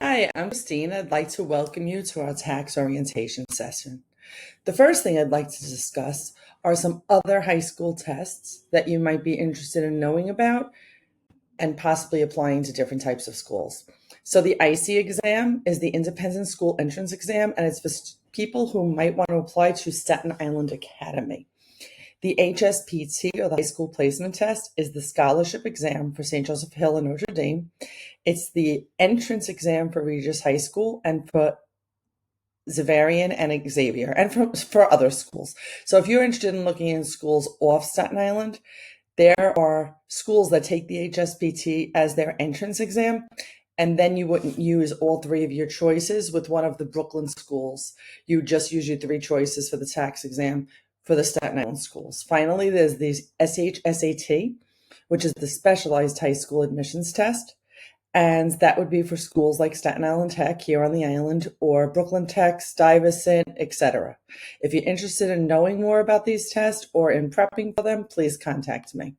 Hi, I'm Christine. I'd like to welcome you to our TACHS Orientation session. The first thing I'd like to discuss are some other high school tests that you might be interested in knowing about and possibly applying to different types of schools. So the IC exam is the Independent School Entrance Exam, and it's for people who might want to apply to Staten Island Academy. The HSPT, or the High School Placement Test, is the scholarship exam for St. Joseph Hill and Notre Dame. It's the entrance exam for Regis High School and for Xaverian and Xavier, and for other schools. So if you're interested in looking in schools off Staten Island, there are schools that take the HSPT as their entrance exam, and then you wouldn't use all three of your choices with one of the Brooklyn schools. You just use your three choices for the TACHS exam for the Staten Island schools. Finally, there's the SHSAT, which is the Specialized High School Admissions Test. And that would be for schools like Staten Island Tech here on the island, or Brooklyn Tech, Stuyvesant, etc. If you're interested in knowing more about these tests or in prepping for them, please contact me.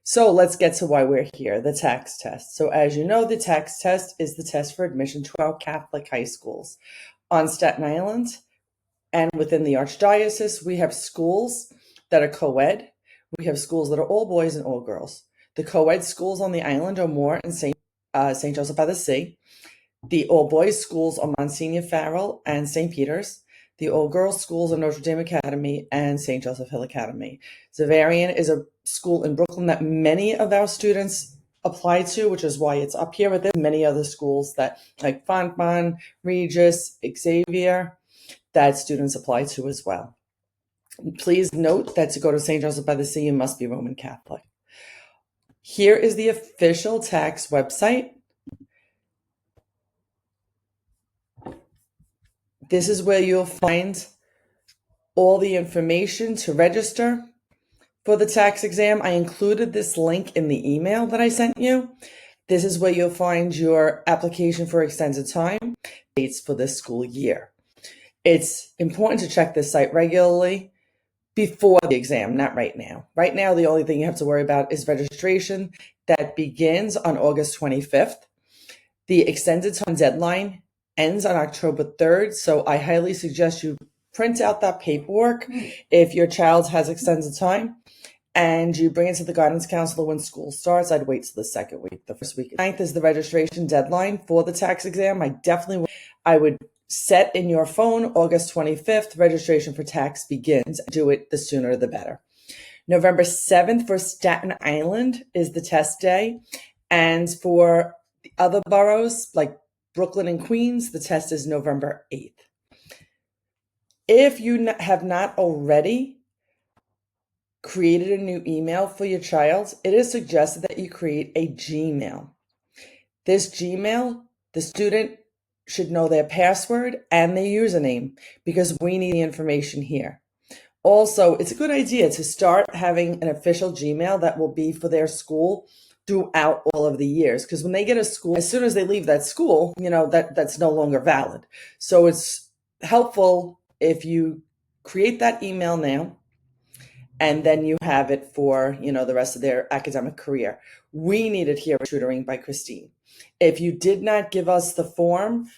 So let's get to why we're here, the TACHS test. So as you know, the TACHS test is the test for admission to our Catholic high schools. On Staten Island and within the Archdiocese, we have schools that are co-ed. We have schools that are all boys and all girls. The co-ed schools on the island are Moore and St. Joseph by the Sea. The all-boys schools are Monsignor Farrell and St. Peter's. The all-girls schools are Notre Dame Academy and St. Joseph Hill Academy. Xaverian is a school in Brooklyn that many of our students apply to, which is why it's up here. But there's many other schools that, like Fontbonne, Regis, Xavier, that students apply to as well. Please note that to go to St. Joseph by the Sea, you must be Roman Catholic. Here is the official TACHS website. This is where you'll find all the information to register for the TACHS exam. I included this link in the email that I sent you. This is where you'll find your application for extended time, dates for this school year. It's important to check this site regularly before the exam, not right now. Right now, the only thing you have to worry about is registration that begins on August 25th. The extended time deadline ends on October 3rd, so I highly suggest you print out that paperwork if your child has extended time, and you bring it to the guidance counselor when school starts. I'd wait till the second week. The first week. 9th is the registration deadline for the TACHS exam. I would set in your phone August 25th, registration for TACHS begins. Do it the sooner the better. November 7th for Staten Island is the test day, and for the other boroughs like Brooklyn and Queens, the test is November 8th. If you have not already created a new email for your child, it is suggested that you create a Gmail. This Gmail, the student should know their password and their username because we need the information here. Also, it's a good idea to start having an official Gmail that will be for their school throughout all of the years, because when they get a school, as soon as they leave that school, that's no longer valid. So it's helpful if you create that email now, and then you have it for, the rest of their academic career. We need it here at Tutoring by Christine. If you did not give us the form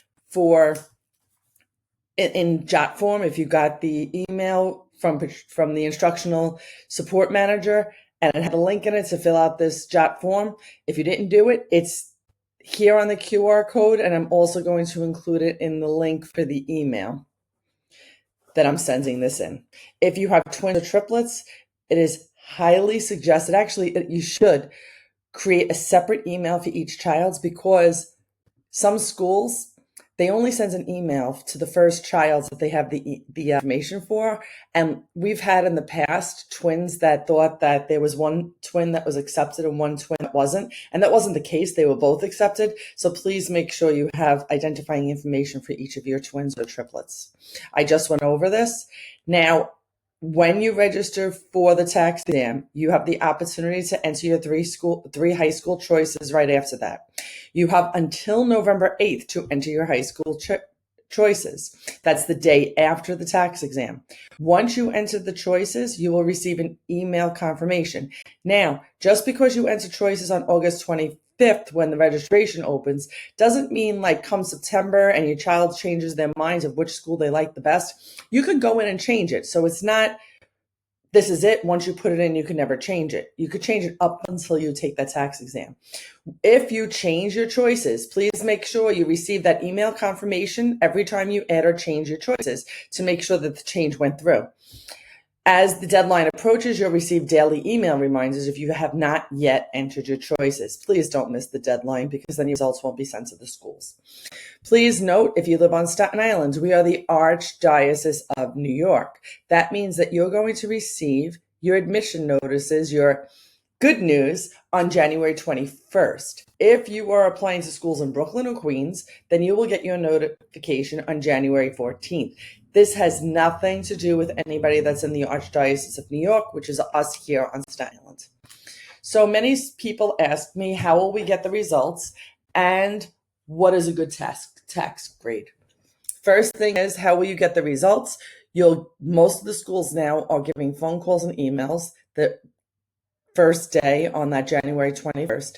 in jot form, if you got the email from the instructional support manager and it had a link in it to fill out this jot form, if you didn't do it, it's here on the QR code, and I'm also going to include it in the link for the email that I'm sending this in. If you have twins or triplets, it is highly suggested, actually, you should create a separate email for each child, because some schools, they only send an email to the first child that they have the information for. And we've had in the past twins that thought that there was one twin that was accepted and one twin that wasn't. And that wasn't the case. They were both accepted. So please make sure you have identifying information for each of your twins or triplets. I just went over this. Now, when you register for the TACHS exam, you have the opportunity to enter your three high school choices right after that. You have until November 8th to enter your high school choices. That's the day after the TACHS exam. Once you enter the choices, you will receive an email confirmation. Now, just because you enter choices on August 25th 5th when the registration opens doesn't mean like come September and your child changes their minds of which school they like the best. You could go in and change it. So it's not, this is it. Once you put it in, you can never change it. You could change it up until you take that TACHS exam. If you change your choices, please make sure you receive that email confirmation every time you add or change your choices to make sure that the change went through. As the deadline approaches, you'll receive daily email reminders if you have not yet entered your choices. Please don't miss the deadline because then your results won't be sent to the schools. Please note, if you live on Staten Island, we are the Archdiocese of New York. That means that you're going to receive your admission notices, your good news, on January 21st. If you are applying to schools in Brooklyn or Queens, then you will get your notification on January 14th. This has nothing to do with anybody that's in the Archdiocese of New York, which is us here on Staten Island. So many people ask me, how will we get the results? And what is a good TACHS grade? First thing is, how will you get the results? Most of the schools now are giving phone calls and emails the first day on that January 21st.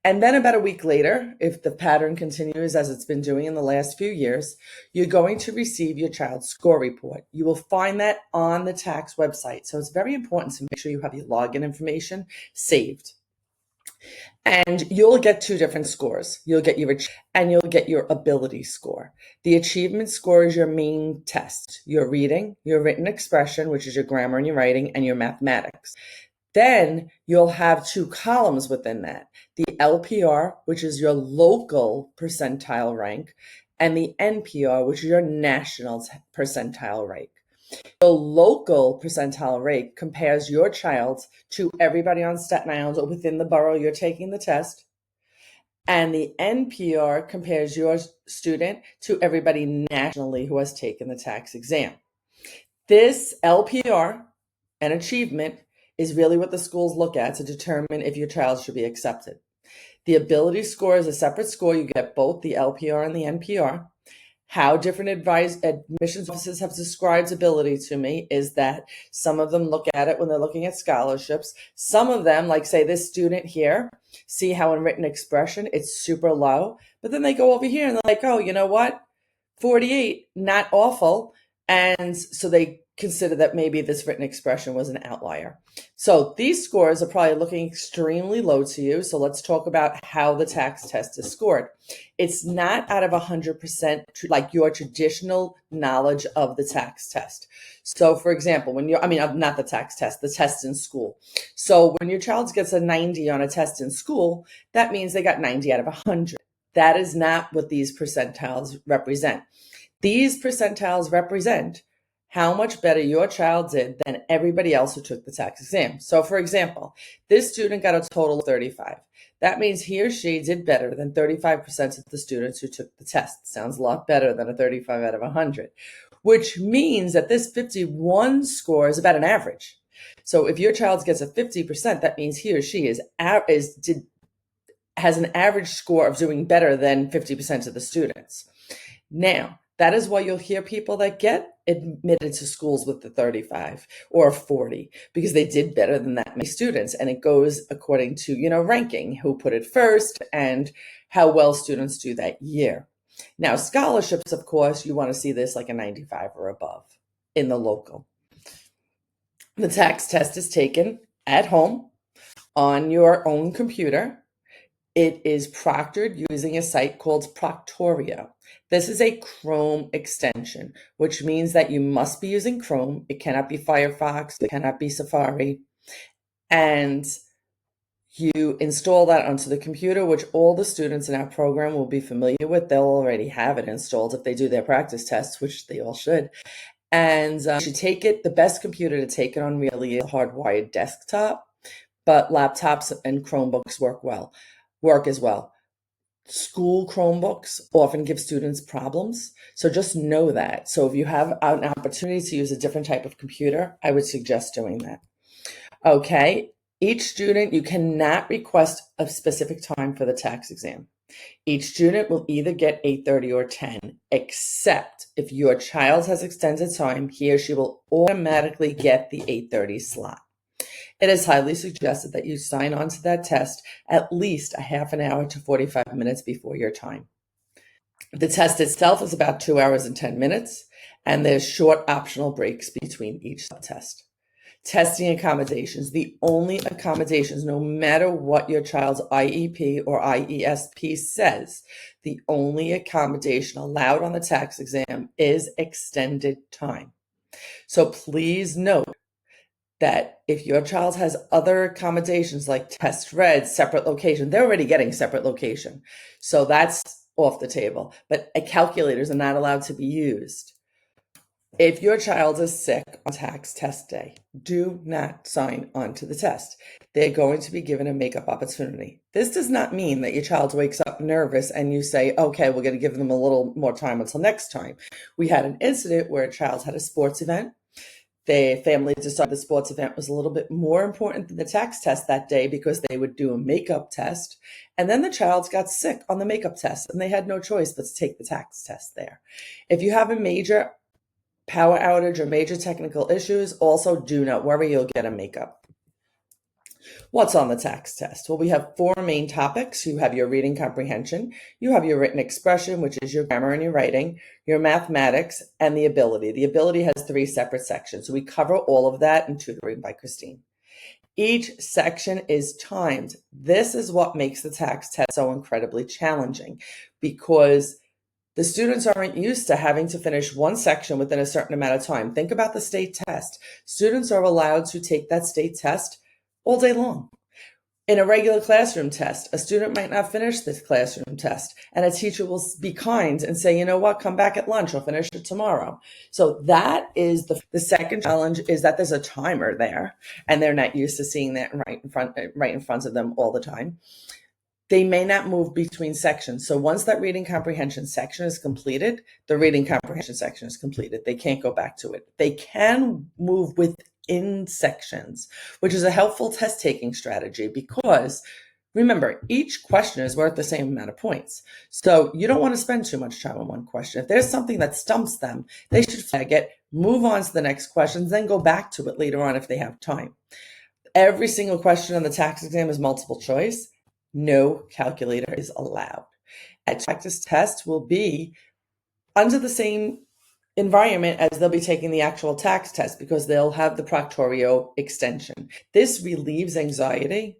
And then about a week later, if the pattern continues as it's been doing in the last few years, you're going to receive your child's score report. You will find that on the TACHS website. So it's very important to make sure you have your login information saved. And you'll get two different scores. You'll get your ability score. The achievement score is your main test, your reading, your written expression, which is your grammar and your writing, and your mathematics. Then you'll have two columns within that, the LPR, which is your local percentile rank, and the NPR, which is your national percentile rank. The local percentile rank compares your child to everybody on Staten Island or within the borough you're taking the test. And the NPR compares your student to everybody nationally who has taken the TACHS exam. This LPR and achievement is really what the schools look at to determine if your child should be accepted. The ability score is a separate score. You get both the LPR and the NPR. How different admissions offices have described ability to me is that some of them look at it when they're looking at scholarships. Some of them, like say this student here, see how in written expression it's super low, but then they go over here and they're like, oh, you know what? 48, not awful. And so they consider that maybe this written expression was an outlier. So these scores are probably looking extremely low to you. So let's talk about how the TACHS test is scored. It's not out of 100% like your traditional knowledge of the TACHS test. So for example, not the TACHS test, the test in school. So when your child gets a 90 on a test in school, that means they got 90 out of 100. That is not what these percentiles represent. These percentiles represent how much better your child did than everybody else who took the TACHS exam. So for example, this student got a total of 35. That means he or she did better than 35% of the students who took the test. Sounds a lot better than a 35 out of 100, which means that this 51 score is about an average. So if your child gets a 50%, that means he or she has an average score of doing better than 50% of the students. Now, that is why you'll hear people that get admitted to schools with the 35 or 40 because they did better than that many students. And it goes according to, ranking, who put it first and how well students do that year. Now, scholarships, of course, you want to see this like a 95 or above in the local. The TACHS test is taken at home on your own computer. It is proctored using a site called Proctorio. This is a Chrome extension, which means that you must be using Chrome. It cannot be Firefox. It cannot be Safari. And you install that onto the computer, which all the students in our program will be familiar with. They'll already have it installed if they do their practice tests, which they all should. And you should take it. The best computer to take it on really is a hardwired desktop, but laptops and Chromebooks work as well. School Chromebooks often give students problems, so just know that. So if you have an opportunity to use a different type of computer, I would suggest doing that. Okay, each student, you cannot request a specific time for the TACHS exam. Each student will either get 8:30 or 10, except if your child has extended time, he or she will automatically get the 8:30 slot. It is highly suggested that you sign on to that test at least a half an hour to 45 minutes before your time. The test itself is about 2 hours and 10 minutes, and there's short optional breaks between each test. Testing accommodations. The only accommodations, no matter what your child's IEP or IESP says, the only accommodation allowed on the TACHS exam is extended time. So please note that if your child has other accommodations like test read, separate location, they're already getting separate location. So that's off the table. But calculators are not allowed to be used. If your child is sick on TACHS test day, do not sign on to the test. They're going to be given a makeup opportunity. This does not mean that your child wakes up nervous and you say, okay, we're going to give them a little more time until next time. We had an incident where a child had a sports event. The family decided the sports event was a little bit more important than the TACHS test that day because they would do a makeup test. And then the child got sick on the makeup test and they had no choice but to take the TACHS test there. If you have a major power outage or major technical issues, also do not worry, you'll get a makeup. What's on the TACHS test? Well, we have 4 main topics. You have your reading comprehension, you have your written expression, which is your grammar and your writing, your mathematics, and the ability. The ability has 3 separate sections. We cover all of that in Tutoring by Christine. Each section is timed. This is what makes the TACHS test so incredibly challenging because the students aren't used to having to finish one section within a certain amount of time. Think about the state test. Students are allowed to take that state test all day long. In a regular classroom test, a student might not finish this classroom test, and a teacher will be kind and say, you know what, come back at lunch, I'll finish it tomorrow. So that is the second challenge, is that there's a timer there, and they're not used to seeing that right in front of them all the time. They may not move between sections. So once that reading comprehension section is completed, the reading comprehension section is completed. They can't go back to it. They can move within sections, which is a helpful test taking strategy because remember, each question is worth the same amount of points. So you don't want to spend too much time on one question. If there's something that stumps them, they should flag it, move on to the next questions, then go back to it later on if they have time. Every single question on the TACHS exam is multiple choice. No calculator is allowed. A practice test will be under the same environment as they'll be taking the actual TACHS test because they'll have the Proctorio extension. This relieves anxiety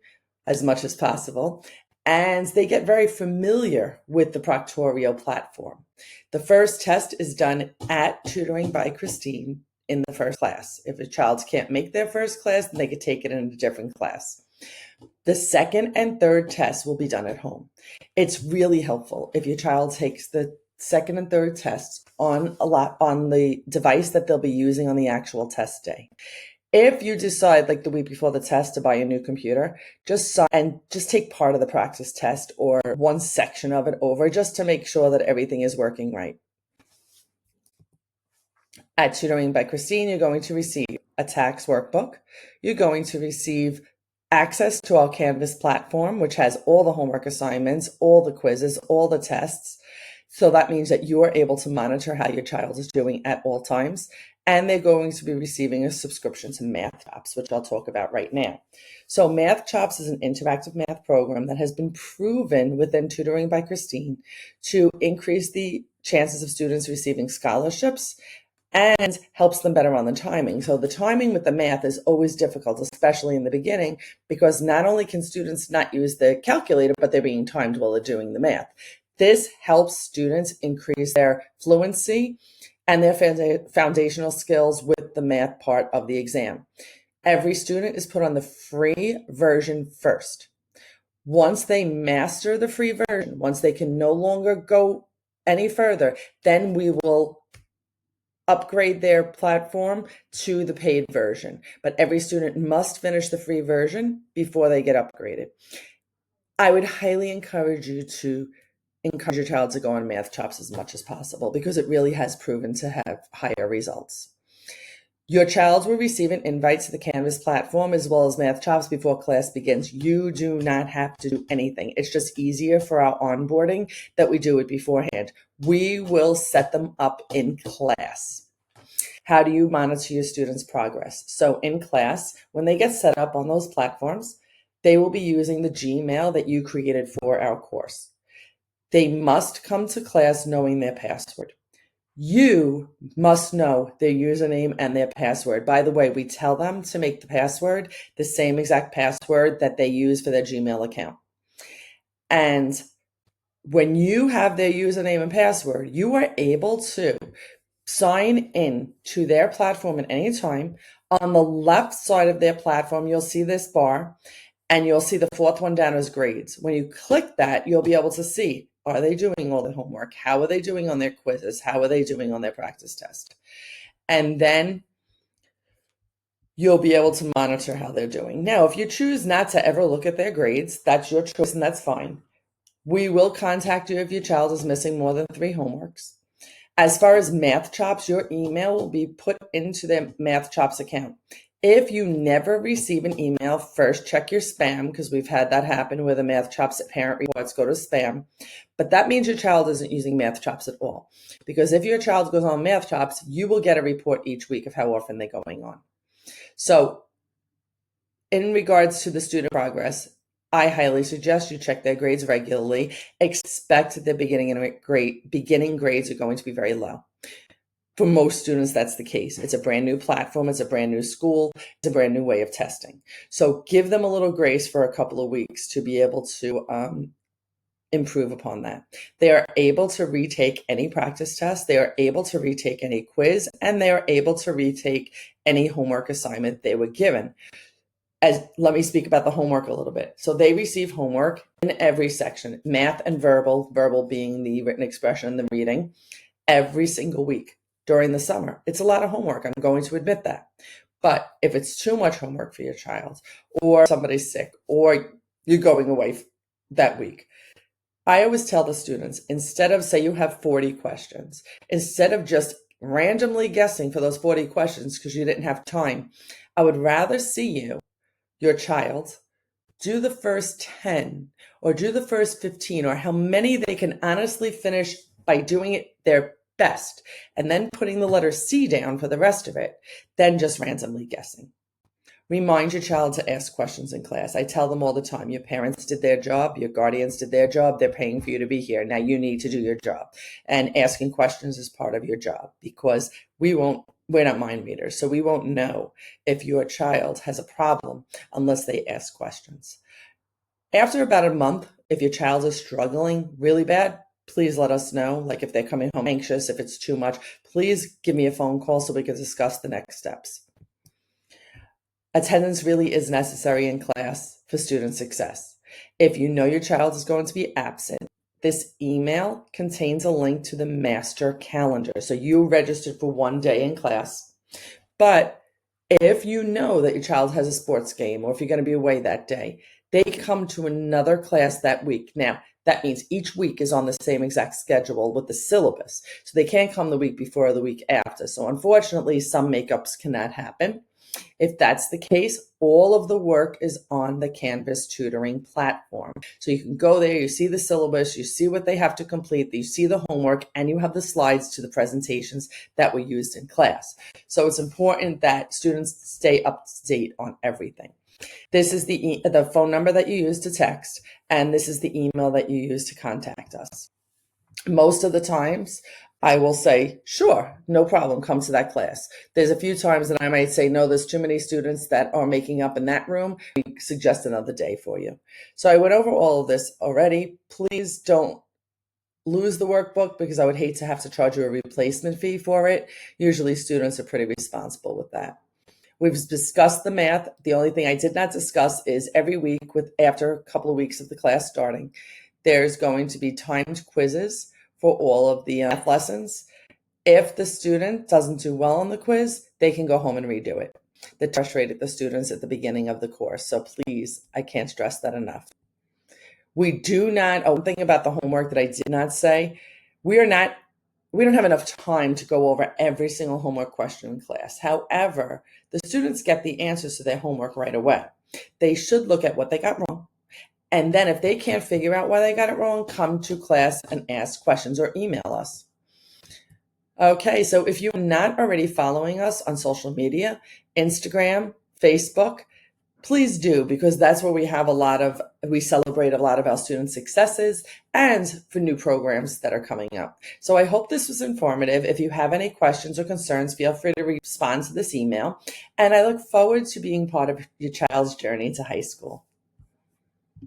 as much as possible, and they get very familiar with the Proctorio platform. The first test is done at Tutoring by Christine in the first class. If a child can't make their first class, then they could take it in a different class. The second and third tests will be done at home. It's really helpful if your child takes the second and third tests on the device that they'll be using on the actual test day. If you decide, like the week before the test, to buy a new computer, just take part of the practice test or one section of it over just to make sure that everything is working right. At Tutoring by Christine, you're going to receive a TACHS workbook. You're going to receive access to our Canvas platform, which has all the homework assignments, all the quizzes, all the tests. So that means that you are able to monitor how your child is doing at all times. And they're going to be receiving a subscription to Math Chops, which I'll talk about right now. So Math Chops is an interactive math program that has been proven within Tutoring by Christine to increase the chances of students receiving scholarships and helps them better on the timing. So the timing with the math is always difficult, especially in the beginning, because not only can students not use the calculator, but they're being timed while they're doing the math. This helps students increase their fluency and their foundational skills with the math part of the exam. Every student is put on the free version first. Once they master the free version, once they can no longer go any further, then we will upgrade their platform to the paid version. But every student must finish the free version before they get upgraded. I would highly encourage you to encourage your child to go on Math Chops as much as possible because it really has proven to have higher results. Your child will receive an invite to the Canvas platform as well as Math Chops before class begins. You do not have to do anything. It's just easier for our onboarding that we do it beforehand. We will set them up in class. How do you monitor your students' progress? So in class, when they get set up on those platforms, they will be using the Gmail that you created for our course. They must come to class knowing their password. You must know their username and their password. By the way, we tell them to make the password the same exact password that they use for their Gmail account. And when you have their username and password, you are able to sign in to their platform at any time. On the left side of their platform, you'll see this bar, and you'll see the fourth one down as grades. When you click that, you'll be able to see, are they doing all their homework? How are they doing on their quizzes? How are they doing on their practice test? And then you'll be able to monitor how they're doing. Now, if you choose not to ever look at their grades, that's your choice and that's fine. We will contact you if your child is missing more than 3 homeworks. As far as Math Chops, your email will be put into their Math Chops account. If you never receive an email, first check your spam, because we've had that happen where the Math Chops parent reports go to spam. But that means your child isn't using Math Chops at all. Because if your child goes on Math Chops, you will get a report each week of how often they're going on. So in regards to the student progress, I highly suggest you check their grades regularly. Expect that their beginning grades are going to be very low. For most students, that's the case. It's a brand new platform. It's a brand new school. It's a brand new way of testing. So give them a little grace for a couple of weeks to be able to improve upon that. They are able to retake any practice test. They are able to retake any quiz, and they are able to retake any homework assignment they were given. Let me speak about the homework a little bit. So they receive homework in every section, math and verbal being the written expression and the reading, every single week during the summer. It's a lot of homework. I'm going to admit that. But if it's too much homework for your child, or somebody's sick, or you're going away that week, I always tell the students, instead of, say you have 40 questions, instead of just randomly guessing for those 40 questions because you didn't have time, I would rather see your child do the first 10 or do the first 15 or how many they can honestly finish by doing it their best and then putting the letter C down for the rest of it than just randomly guessing. Remind your child to ask questions in class. I tell them all the time, your parents did their job, your guardians did their job, they're paying for you to be here. Now you need to do your job. And asking questions is part of your job because we're not mind readers, so we won't know if your child has a problem unless they ask questions. After about a month, if your child is struggling really bad, please let us know. Like if they're coming home anxious, if it's too much, please give me a phone call so we can discuss the next steps. Attendance really is necessary in class for student success. If you know your child is going to be absent, this email contains a link to the master calendar. So you registered for one day in class, but if you know that your child has a sports game or if you're going to be away that day, they come to another class that week. Now, that means each week is on the same exact schedule with the syllabus. So they can't come the week before or the week after. So unfortunately, some makeups cannot happen. If that's the case, all of the work is on the Canvas tutoring platform. So you can go there, you see the syllabus, you see what they have to complete, you see the homework, and you have the slides to the presentations that were used in class. So it's important that students stay up to date on everything. This is the phone number that you use to text, and this is the email that you use to contact us. Most of the times, I will say, sure, no problem, come to that class. There's a few times that I might say, no, there's too many students that are making up in that room. We suggest another day for you. So I went over all of this already. Please don't lose the workbook because I would hate to have to charge you a replacement fee for it. Usually students are pretty responsible with that. We've discussed the math. The only thing I did not discuss is every week after a couple of weeks of the class starting, there's going to be timed quizzes for all of the math lessons. If the student doesn't do well on the quiz, they can go home and redo it. They frustrated the students at the beginning of the course. So please, I can't stress that enough. One thing about the homework that I did not say, we don't have enough time to go over every single homework question in class. However, the students get the answers to their homework right away. They should look at what they got wrong. And then if they can't figure out why they got it wrong, come to class and ask questions or email us. Okay, so if you're not already following us on social media, Instagram, Facebook, please do, because that's where we celebrate a lot of our students' successes and for new programs that are coming up. So I hope this was informative. If you have any questions or concerns, feel free to respond to this email. And I look forward to being part of your child's journey to high school.